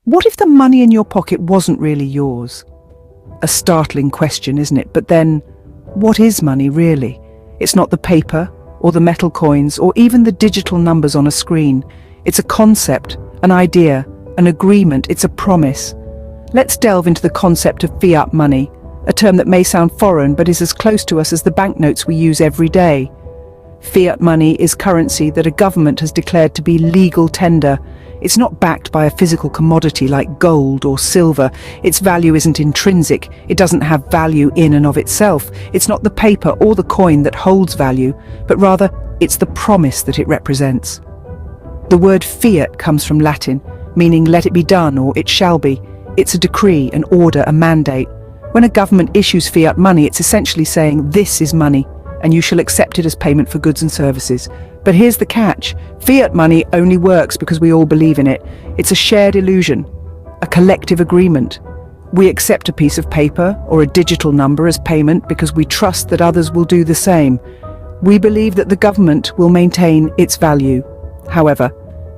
What if the money in your pocket wasn't really yours? A startling question, isn't it? But then, what is money really? It's not the paper, or the metal coins, or even the digital numbers on a screen. It's a concept, an idea, an agreement, it's a promise. Let's delve into the concept of fiat money, a term that may sound foreign but is as close to us as the banknotes we use every day. Fiat money is currency that a government has declared to be legal tender. It's not backed by a physical commodity like gold or silver. Its value isn't intrinsic. It doesn't have value in and of itself. It's not the paper or the coin that holds value, but rather it's the promise that it represents. The word fiat comes from Latin, meaning let it be done or it shall be. It's a decree, an order, a mandate. When a government issues fiat money, it's essentially saying this is money, and you shall accept it as payment for goods and services. But here's the catch. Fiat money only works because we all believe in it. It's a shared illusion, a collective agreement. We accept a piece of paper or a digital number as payment because we trust that others will do the same. We believe that the government will maintain its value. However,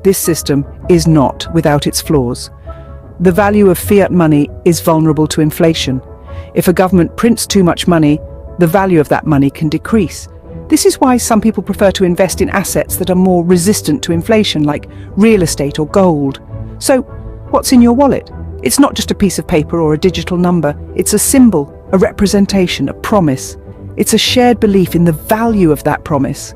this system is not without its flaws. The value of fiat money is vulnerable to inflation. If a government prints too much money, the value of that money can decrease. This is why some people prefer to invest in assets that are more resistant to inflation, like real estate or gold. So, what's in your wallet? It's not just a piece of paper or a digital number. It's a symbol, a representation, a promise. It's a shared belief in the value of that promise.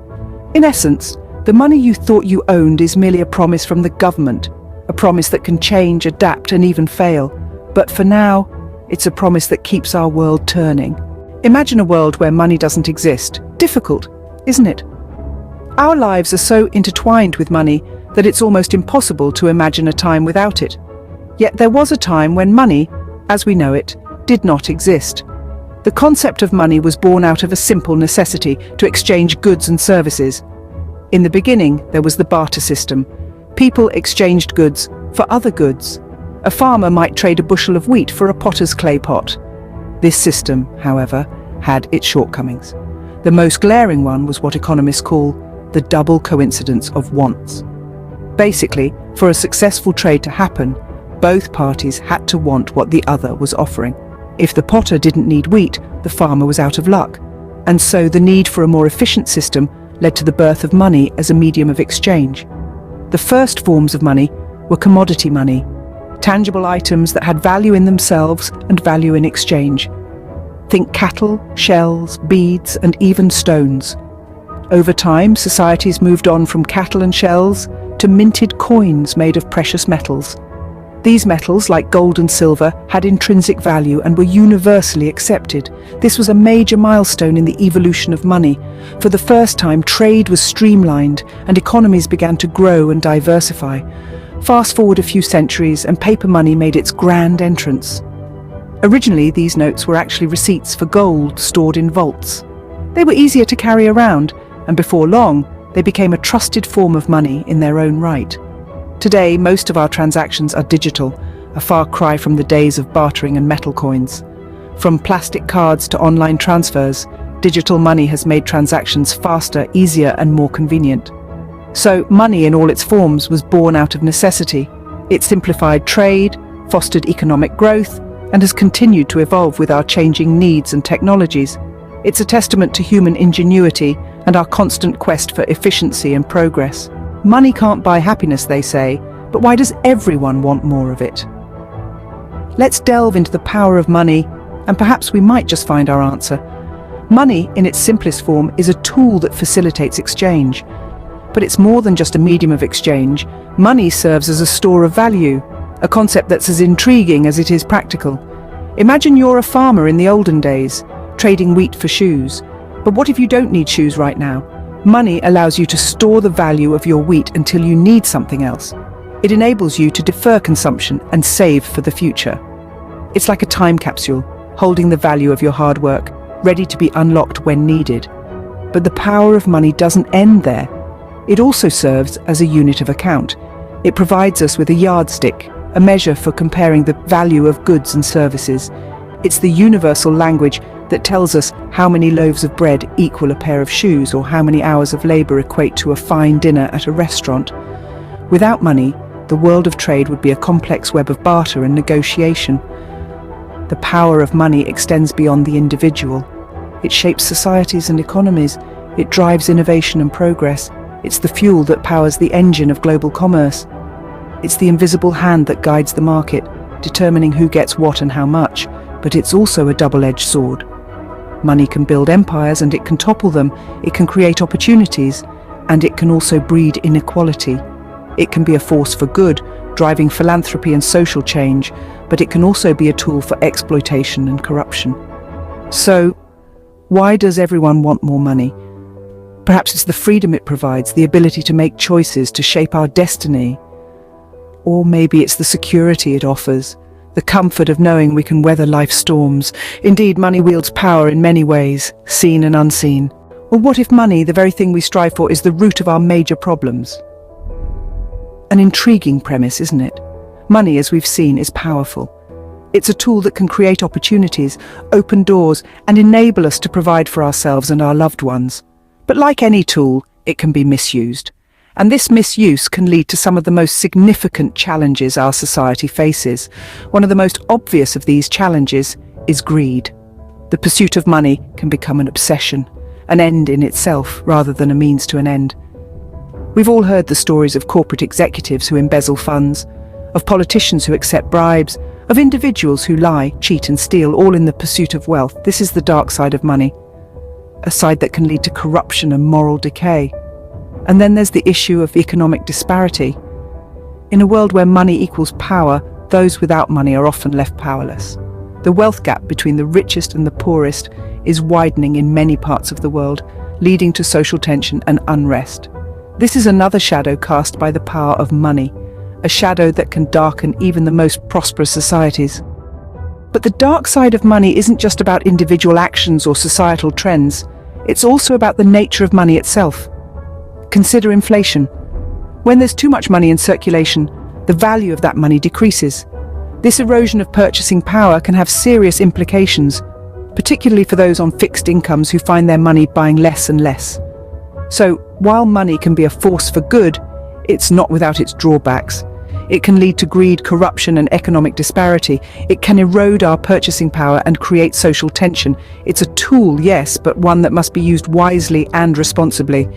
In essence, the money you thought you owned is merely a promise from the government, a promise that can change, adapt, and even fail. But for now, it's a promise that keeps our world turning. Imagine a world where money doesn't exist. Difficult, isn't it? Our lives are so intertwined with money that it's almost impossible to imagine a time without it. Yet there was a time when money, as we know it, did not exist. The concept of money was born out of a simple necessity to exchange goods and services. In the beginning, there was the barter system. People exchanged goods for other goods. A farmer might trade a bushel of wheat for a potter's clay pot. This system, however, had its shortcomings. The most glaring one was what economists call the double coincidence of wants. Basically, for a successful trade to happen, both parties had to want what the other was offering. If the potter didn't need wheat, the farmer was out of luck. And so the need for a more efficient system led to the birth of money as a medium of exchange. The first forms of money were commodity money, tangible items that had value in themselves and value in exchange. Think cattle, shells, beads, and even stones. Over time, societies moved on from cattle and shells to minted coins made of precious metals. These metals, like gold and silver, had intrinsic value and were universally accepted. This was a major milestone in the evolution of money. For the first time, trade was streamlined and economies began to grow and diversify. Fast forward a few centuries and paper money made its grand entrance. Originally, these notes were actually receipts for gold stored in vaults. They were easier to carry around, and before long, they became a trusted form of money in their own right. Today, most of our transactions are digital, a far cry from the days of bartering and metal coins. From plastic cards to online transfers, digital money has made transactions faster, easier, and more convenient. So, money in all its forms was born out of necessity. It simplified trade, fostered economic growth, and has continued to evolve with our changing needs and technologies. It's a testament to human ingenuity and our constant quest for efficiency and progress. Money can't buy happiness, they say, but why does everyone want more of it? Let's delve into the power of money, and perhaps we might just find our answer. Money, in its simplest form, is a tool that facilitates exchange. But it's more than just a medium of exchange. Money serves as a store of value, a concept that's as intriguing as it is practical. Imagine you're a farmer in the olden days, trading wheat for shoes. But what if you don't need shoes right now? Money allows you to store the value of your wheat until you need something else. It enables you to defer consumption and save for the future. It's like a time capsule, holding the value of your hard work, ready to be unlocked when needed. But the power of money doesn't end there. It also serves as a unit of account. It provides us with a yardstick, a measure for comparing the value of goods and services. It's the universal language that tells us how many loaves of bread equal a pair of shoes or how many hours of labor equate to a fine dinner at a restaurant. Without money, the world of trade would be a complex web of barter and negotiation. The power of money extends beyond the individual. It shapes societies and economies. It drives innovation and progress. It's the fuel that powers the engine of global commerce. It's the invisible hand that guides the market, determining who gets what and how much. But it's also a double-edged sword. Money can build empires and it can topple them. It can create opportunities, and it can also breed inequality. It can be a force for good, driving philanthropy and social change, but it can also be a tool for exploitation and corruption. So, why does everyone want more money? Perhaps it's the freedom it provides, the ability to make choices, to shape our destiny. Or maybe it's the security it offers, the comfort of knowing we can weather life's storms. Indeed, money wields power in many ways, seen and unseen. Or what if money, the very thing we strive for, is the root of our major problems? An intriguing premise, isn't it? Money, as we've seen, is powerful. It's a tool that can create opportunities, open doors, and enable us to provide for ourselves and our loved ones. But like any tool, it can be misused. And this misuse can lead to some of the most significant challenges our society faces. One of the most obvious of these challenges is greed. The pursuit of money can become an obsession, an end in itself rather than a means to an end. We've all heard the stories of corporate executives who embezzle funds, of politicians who accept bribes, of individuals who lie, cheat and steal, all in the pursuit of wealth. This is the dark side of money, a side that can lead to corruption and moral decay. And then there's the issue of economic disparity. In a world where money equals power, those without money are often left powerless. The wealth gap between the richest and the poorest is widening in many parts of the world, leading to social tension and unrest. This is another shadow cast by the power of money, a shadow that can darken even the most prosperous societies. But the dark side of money isn't just about individual actions or societal trends. It's also about the nature of money itself. Consider inflation. When there's too much money in circulation, the value of that money decreases. This erosion of purchasing power can have serious implications, particularly for those on fixed incomes who find their money buying less and less. So, while money can be a force for good, it's not without its drawbacks. It can lead to greed, corruption, and economic disparity. It can erode our purchasing power and create social tension. It's a tool, yes, but one that must be used wisely and responsibly.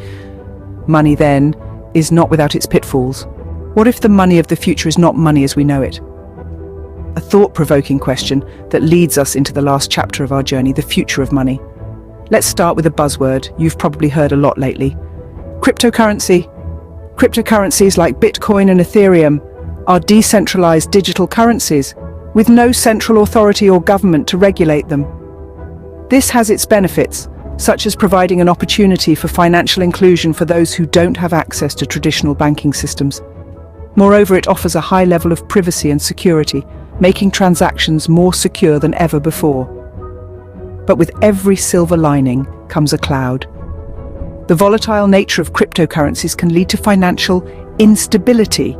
Money, then, is not without its pitfalls. What if the money of the future is not money as we know it? A thought-provoking question that leads us into the last chapter of our journey, the future of money. Let's start with a buzzword you've probably heard a lot lately: cryptocurrency. Cryptocurrencies like Bitcoin and Ethereum are decentralized digital currencies with no central authority or government to regulate them. This has its benefits, such as providing an opportunity for financial inclusion for those who don't have access to traditional banking systems. Moreover, it offers a high level of privacy and security, making transactions more secure than ever before. But with every silver lining comes a cloud. The volatile nature of cryptocurrencies can lead to financial instability,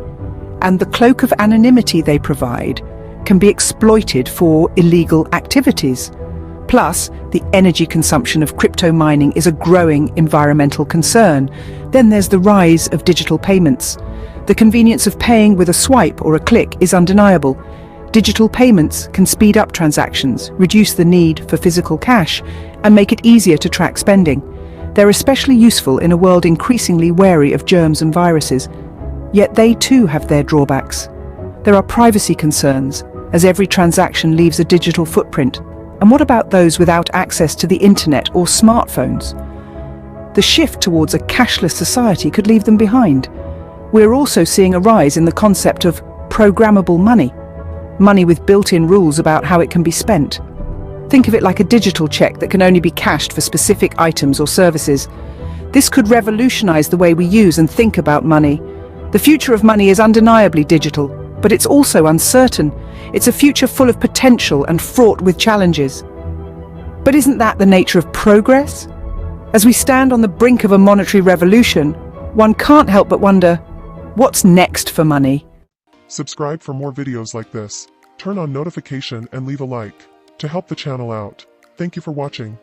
and the cloak of anonymity they provide can be exploited for illegal activities. Plus, the energy consumption of crypto mining is a growing environmental concern. Then there's the rise of digital payments. The convenience of paying with a swipe or a click is undeniable. Digital payments can speed up transactions, reduce the need for physical cash, and make it easier to track spending. They're especially useful in a world increasingly wary of germs and viruses. Yet they too have their drawbacks. There are privacy concerns, as every transaction leaves a digital footprint. And what about those without access to the internet or smartphones? The shift towards a cashless society could leave them behind. We're also seeing a rise in the concept of programmable money, money with built-in rules about how it can be spent. Think of it like a digital check that can only be cashed for specific items or services. This could revolutionize the way we use and think about money. The future of money is undeniably digital, but it's also uncertain. It's a future full of potential and fraught with challenges. But isn't that the nature of progress? As we stand on the brink of a monetary revolution, one can't help but wonder, what's next for money? Subscribe for more videos like this. Turn on notification and leave a like to help the channel out. Thank you for watching.